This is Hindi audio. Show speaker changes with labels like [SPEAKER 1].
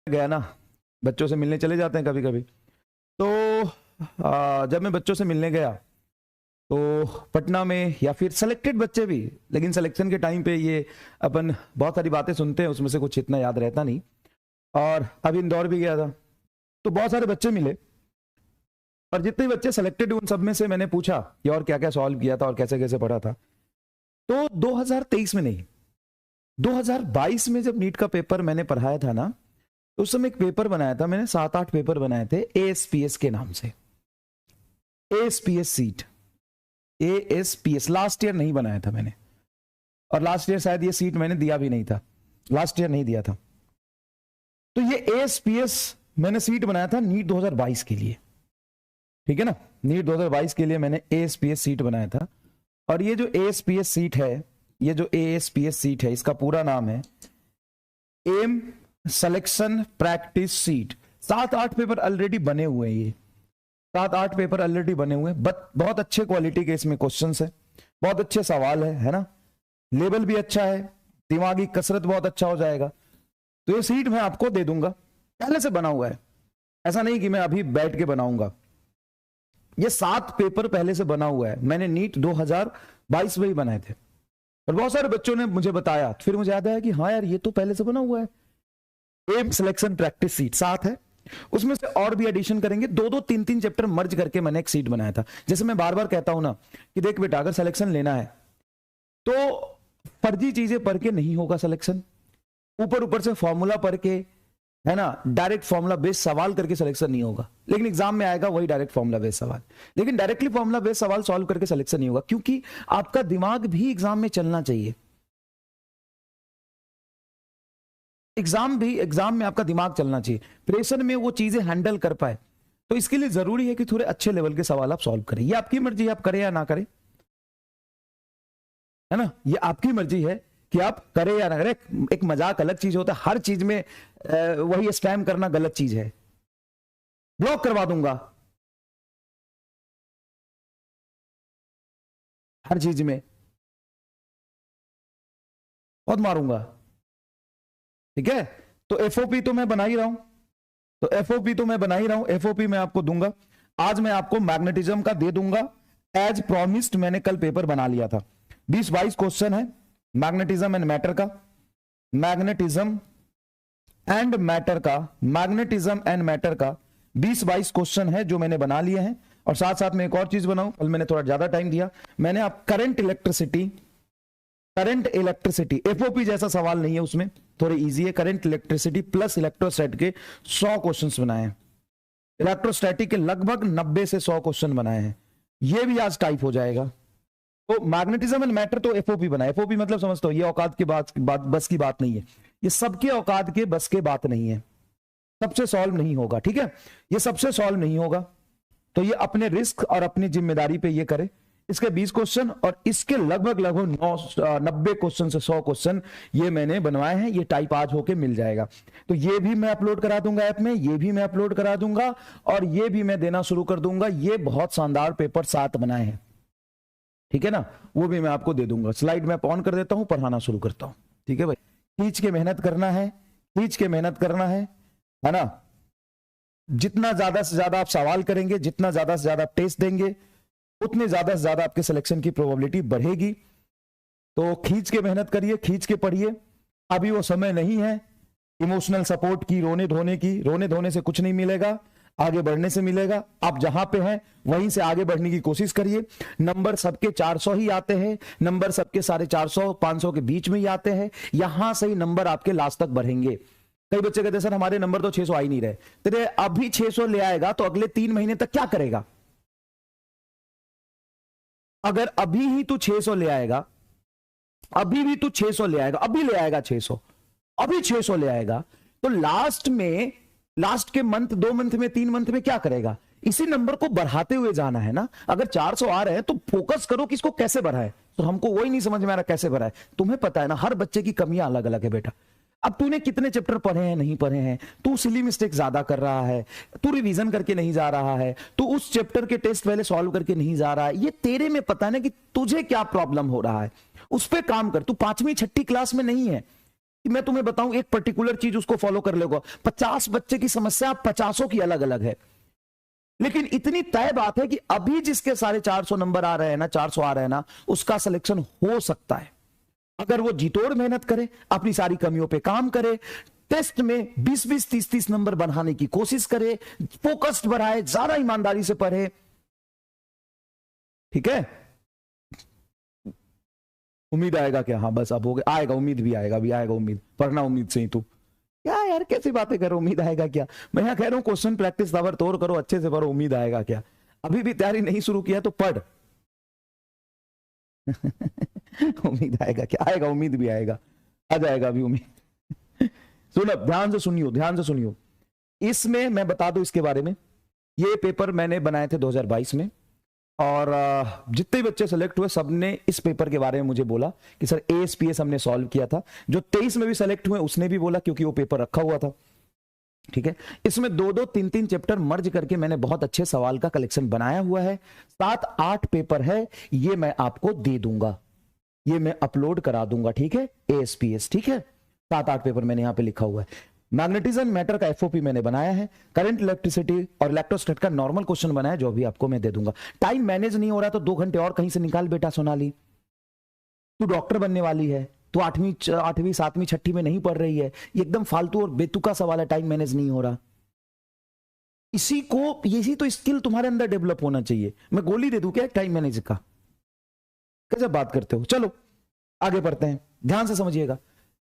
[SPEAKER 1] गया ना, बच्चों से मिलने चले जाते हैं कभी कभी। तो जब मैं बच्चों से मिलने गया तो पटना में, या फिर सेलेक्टेड बच्चे भी, लेकिन सिलेक्शन के टाइम पे ये अपन बहुत सारी बातें सुनते हैं, उसमें से कुछ इतना याद रहता नहीं। और अभी इंदौर भी गया था तो बहुत सारे बच्चे मिले, और जितने बच्चे सेलेक्टेड उन सब में से मैंने पूछा कि और क्या क्या सॉल्व किया था और कैसे कैसे पढ़ा था। तो 2023 में नहीं, 2022 में जब नीट का पेपर मैंने पढ़ाया था ना, तो उस समय एक पेपर बनाया था मैंने, 7-8 पेपर बनाए थे एएसपीएस के नाम से। एएसपीएस सीट, एएसपीएस लास्ट ईयर नहीं बनाया था मैंने, और लास्ट ईयर शायद ये सीट मैंने दिया भी नहीं था, लास्ट ईयर नहीं दिया था। तो ये एएसपीएस मैंने सीट बनाया था नीट 2022 के लिए, ठीक है ना। नीट 2022 के लिए मैंने एएसपीएस सीट बनाया था। और ये जो एएसपीएस सीट है, ये जो एएसपीएस सीट है, इसका पूरा नाम है M selection practice sheet. 7-8 paper already बने हुए हैं, ये 7-8 पेपर ऑलरेडी बने हुए हैं। बहुत अच्छे क्वालिटी के इसमें क्वेश्चंस है, बहुत अच्छे सवाल है ना। लेवल भी अच्छा है, दिमागी कसरत बहुत अच्छा हो जाएगा। तो ये सीट मैं आपको दे दूंगा, पहले से बना हुआ है, ऐसा नहीं कि मैं अभी बैठ के बनाऊंगा। ये 7 पेपर पहले से बना हुआ है, मैंने नीट 2022 में ही बनाए थे। और बहुत सारे बच्चों ने मुझे बताया, फिर मुझे याद आया कि हाँ यार, ये तो पहले से बना हुआ है। एम सिलेक्शन प्रैक्टिस सीट 7 है, उसमें से और भी एडिशन करेंगे, 2-2, 3-3 चैप्टर मर्ज करके मैंने एक सीट बनाया था। जैसे मैं बार बार कहता हूं ना कि देख बेटा, अगर सिलेक्शन लेना है तो फर्जी चीजें पढ़ के नहीं होगा सिलेक्शन। ऊपर ऊपर से फॉर्मूला पढ़ के, है ना, डायरेक्ट फॉर्मूला बेस्ड सवाल करके सिलेक्शन नहीं होगा। लेकिन एग्जाम में आएगा वही डायरेक्ट फॉर्मूला बेस्ड सवाल, लेकिन डायरेक्टली फॉर्मूला बेस्ड सवाल सॉल्व करके सिलेक्शन नहीं होगा, क्योंकि आपका दिमाग भी एग्जाम में चलना चाहिए। एग्जाम में आपका दिमाग चलना चाहिए, प्रेशर में वो चीजें हैंडल कर पाए। तो इसके लिए जरूरी है कि थोड़े अच्छे लेवल के सवाल आप सॉल्व करें। ये आपकी मर्जी है, आप करें या ना करें, है ना। ये आपकी मर्जी है कि आप करें या ना करें। एक मजाक अलग चीज होता है, हर चीज में वही स्पैम करना गलत चीज है। ब्लॉक करवा दूंगा हर चीज में, बहुत मारूंगा, ठीक है। तो एफओपी तो मैं बना ही रहा हूं, एफओपी मैं आपको दूंगा। आज मैं आपको मैग्नेटिज्म का दे दूंगा, एज प्रॉमिस्ड। मैंने कल पेपर बना लिया था, 20-22 क्वेश्चन है मैग्नेटिज्म एंड मैटर का, मैग्नेटिज्म एंड मैटर का 20-22 क्वेश्चन है जो मैंने बना लिए हैं। और साथ साथ में एक और चीज बनाऊं, कल मैंने थोड़ा ज्यादा टाइम दिया, मैंने आप करंट इलेक्ट्रिसिटी, एफओपी जैसा सवाल नहीं है उसमें, थोड़े इजी है। करंट इलेक्ट्रिसिटी प्लस इलेक्ट्रोस्टैट के 100 क्वेश्चंस बनाए हैं, इलेक्ट्रोस्टैटिक के लगभग 90 से 100 क्वेश्चन बनाए हैं। ये भी आज टाइप हो जाएगा। तो मैग्नेटिज्म एंड मैटर तो एफओपी बना, एफओपी मतलब समझता हूं, ये औकात की बस की बात नहीं है, ये सबके औकात के बस के बात नहीं है, सबसे सॉल्व नहीं होगा, ठीक है। ये सबसे सॉल्व नहीं होगा, तो ये अपने रिस्क और अपनी जिम्मेदारी पे ये करे। इसके 20 क्वेश्चन और इसके लगभग 90 क्वेश्चन से 100 क्वेश्चन ये मैंने बनवाए हैं। ये टाइप आज होके मिल जाएगा, तो ये भी मैं अपलोड करा दूंगा ऐप में, ये भी मैं अपलोड करा दूंगा, और ये भी मैं देना शुरू कर दूंगा। ये बहुत शानदार पेपर 7 बनाए हैं, ठीक है ना, वो भी मैं आपको दे दूंगा। स्लाइड में ऑन कर देता हूं, पढ़ाना शुरू करता हूं, ठीक है भाई। खींच के मेहनत करना है ना। जितना ज्यादा से ज्यादा आप सवाल करेंगे, जितना ज्यादा से ज्यादा टेस्ट देंगे, उतने ज्यादा से ज्यादा आपके सिलेक्शन की प्रोबेबिलिटी बढ़ेगी। तो खींच के मेहनत करिए, खींच के पढ़िए। अभी वो समय नहीं है इमोशनल सपोर्ट की, रोने धोने से कुछ नहीं मिलेगा, आगे बढ़ने से मिलेगा। आप जहां पे हैं वहीं से आगे बढ़ने की कोशिश करिए। नंबर सबके 400 ही आते हैं, नंबर सबके 450-500 के बीच में ही आते हैं, यहां से ही नंबर आपके लास्ट तक बढ़ेंगे। कई बच्चे कहते हैं सर हमारे नंबर तो 600 आ ही नहीं रहे। तेरे अभी 600 ले आएगा तो अगले 3 महीने तक क्या करेगा? अगर अभी ही तू 600 ले आएगा, अभी भी तू 600 ले आएगा, अभी ले आएगा 600, अभी 600 ले आएगा, तो लास्ट के मंथ, 2 मंथ में, 3 मंथ में क्या करेगा? इसी नंबर को बढ़ाते हुए जाना है ना। अगर 400 आ रहे हैं तो फोकस करो कि इसको कैसे बढ़ाए। तो हमको वही नहीं समझ में आ रहा कैसे बढ़ाए। तुम्हें पता है ना, हर बच्चे की कमियां अलग अलग है बेटा। अब तूने कितने चैप्टर पढ़े हैं, नहीं पढ़े हैं, तू सिली मिस्टेक ज्यादा कर रहा है, तू रिवीजन करके नहीं जा रहा है, तू उस चैप्टर के टेस्ट पहले सॉल्व करके नहीं जा रहा है, ये तेरे में पता है ना कि तुझे क्या प्रॉब्लम हो रहा है, उस पर काम कर। तू 5वीं 6ठी क्लास में नहीं है, कि मैं तुम्हें बताऊं एक पर्टिकुलर चीज उसको फॉलो कर लेगा। 50 बच्चे की समस्या 50 की अलग अलग है, लेकिन इतनी तय बात है कि अभी जिसके सारे 400 नंबर आ रहे हैं ना, 400 आ रहे हैं ना, उसका सिलेक्शन हो सकता है अगर वो जीतोड़ मेहनत करे, अपनी सारी कमियों पे काम करे, टेस्ट में 20-20, 30-30 नंबर बढ़ाने की कोशिश करे, फोकस्ड बढ़ाए, ज्यादा ईमानदारी से पढ़े। ठीक है, उम्मीद आएगा क्या? हाँ बस अब हो गया, आएगा, उम्मीद भी आएगा, भी आएगा उम्मीद, पढ़ना उम्मीद से ही। तू क्या यार कैसी बातें कर रहे हो, उम्मीद आएगा क्या? मैं यहाँ कह रहा हूँ क्वेश्चन प्रैक्टिस ताबड़तोड़ करो, अच्छे से पढ़ो, उम्मीद आएगा क्या? अभी भी तैयारी नहीं शुरू किया तो पढ़। उम्मीद आएगा क्या? आएगा, उम्मीद भी आएगा, आ जाएगा अभी उम्मीद। सुनो, ध्यान से सुनियो, ध्यान से सुनियो। इसमें मैं बता दूं इसके बारे में, ये पेपर मैंने बनाए थे 2022 में, और जितने बच्चे सेलेक्ट हुए सबने इस पेपर के बारे में मुझे बोला कि सर एएसपीएस हमने सॉल्व किया था। जो 23 में भी सेलेक्ट हुए उसने भी बोला, क्योंकि वो पेपर रखा हुआ था। ठीक है, इसमें 2-2, 3-3 चैप्टर मर्ज करके मैंने बहुत अच्छे सवाल का कलेक्शन बनाया हुआ है। 7-8 पेपर है, ये मैं आपको दे दूंगा, ये मैं अपलोड करा दूंगा। ठीक है, एएसपीएस, ठीक है, 7-8 पेपर मैंने यहां पे लिखा हुआ है। मैग्नेटिज्म मैटर का एफओपी मैंने बनाया है, करंट इलेक्ट्रिसिटी और इलेक्ट्रोस्टैट का नॉर्मल क्वेश्चन बनाया, जो भी आपको मैं दे दूंगा। टाइम मैनेज नहीं हो रहा तो 2 घंटे और कहीं से निकाल बेटा सोनाली। तू डॉक्टर बनने वाली है, तो 8वीं 7वीं 6वीं में नहीं पढ़ रही है, ये एकदम फालतू और बेतुका सवाल है, टाइम मैनेज नहीं हो रहा। इसी तो स्किल तुम्हारे अंदर डेवलप होना चाहिए। मैं गोली दे दूं क्या टाइम मैनेज का? कैसे बात करते हो? चलो आगे बढ़ते हैं, ध्यान से समझिएगा।